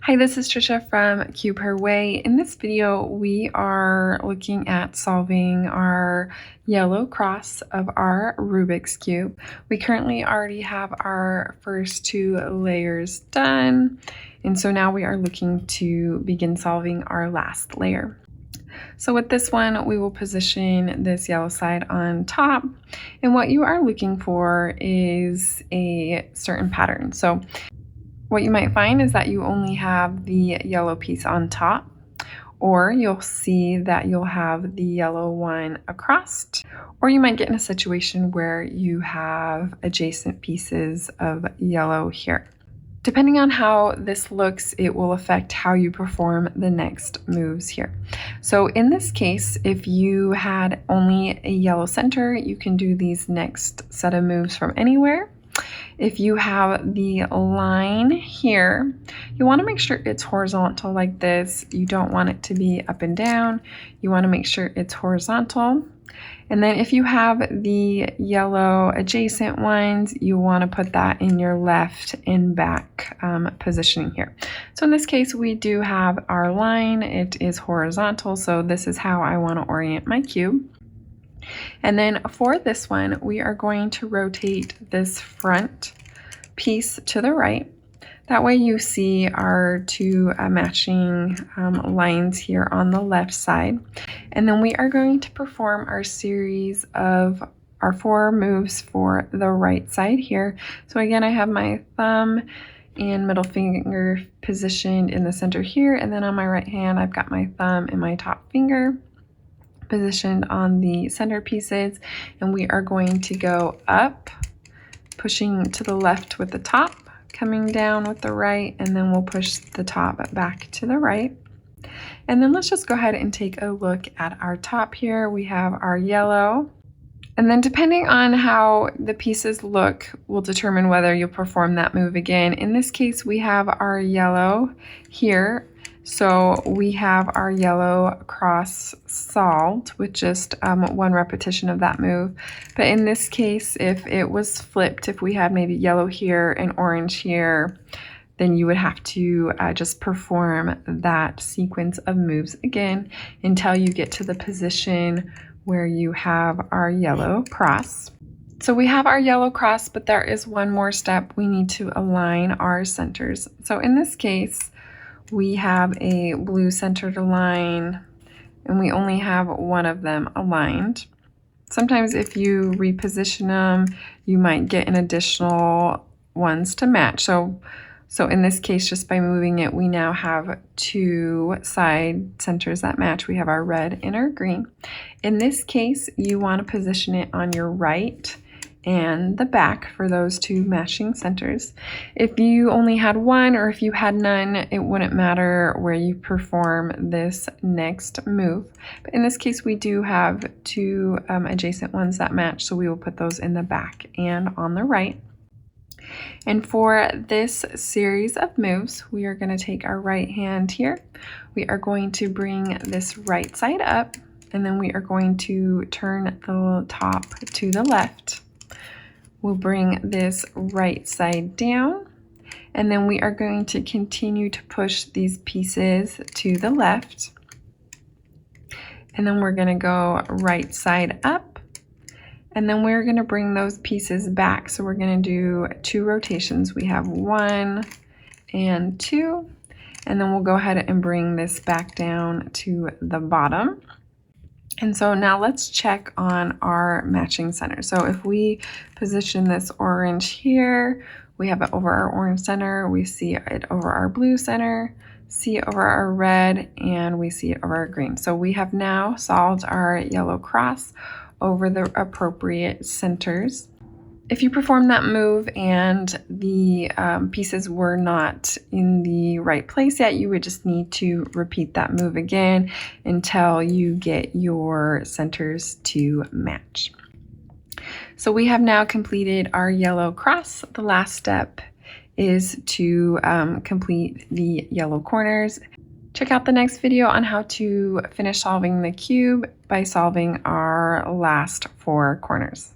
Hi, this is Trisha from Cube Her Way. In this video, we are looking at solving our yellow cross of our Rubik's Cube. We currently already have our first two layers done, and so now we are looking to begin solving our last layer. So with this one, we will position this yellow side on top, and what you are looking for is a certain pattern. So what you might find is that you only have the yellow piece on top, or you'll see that you'll have the yellow one across, or you might get in a situation where you have adjacent pieces of yellow here. Depending on how this looks, it will affect how you perform the next moves here. So in this case, if you had only a yellow center, you can do these next set of moves from anywhere. If you have the line here, you want to make sure it's horizontal like this. You don't want it to be up and down. You want to make sure it's horizontal. And then if you have the yellow adjacent ones, you want to put that in your left and back positioning here. So in this case, we do have our line. It is horizontal, so this is how I want to orient my cube. And then for this one, we are going to rotate this front piece to the right. That way you see our two matching lines here on the left side. And then we are going to perform our series of our 4 moves for the right side here. So again, I have my thumb and middle finger positioned in the center here. And then on my right hand, I've got my thumb and my top finger positioned on the center pieces, and we are going to go up, pushing to the left with the top, coming down with the right, and then we'll push the top back to the right. And then let's just go ahead and take a look at our top here. We have our yellow, and then depending on how the pieces look will determine whether you'll perform that move again. In this case, we have our yellow here. So we have our yellow cross solved with just one repetition of that move. But in this case, if it was flipped, if we had maybe yellow here and orange here, then you would have to just perform that sequence of moves again until you get to the position where you have our yellow cross. So we have our yellow cross, but there is one more step. We need to align our centers. So in this case, we have a blue centered line, and we only have one of them aligned. Sometimes if you reposition them, you might get an additional ones to match. So in this case, just by moving it, we now have 2 side centers that match. We have our red and our green. In this case, you want to position it on your right and the back for those 2 matching centers. If you only had one, or if you had none, it wouldn't matter where you perform this next move. But in this case, we do have 2 adjacent ones that match, so we will put those in the back and on the right. And for this series of moves, we are going to take our right hand here. We are going to bring this right side up, and then we are going to turn the top to the left. We'll bring this right side down, and then we are going to continue to push these pieces to the left. And then we're going to go right side up, and then we're going to bring those pieces back. So we're going to do 2 rotations. We have 1 and 2, and then we'll go ahead and bring this back down to the bottom. And so now let's check on our matching center. So if we position this orange here, we have it over our orange center, we see it over our blue center, see it over our red, and we see it over our green. So we have now solved our yellow cross over the appropriate centers. If you perform that move and the pieces were not in the right place yet, you would just need to repeat that move again until you get your centers to match. So we have now completed our yellow cross. The last step is to complete the yellow corners. Check out the next video on how to finish solving the cube by solving our last 4 corners.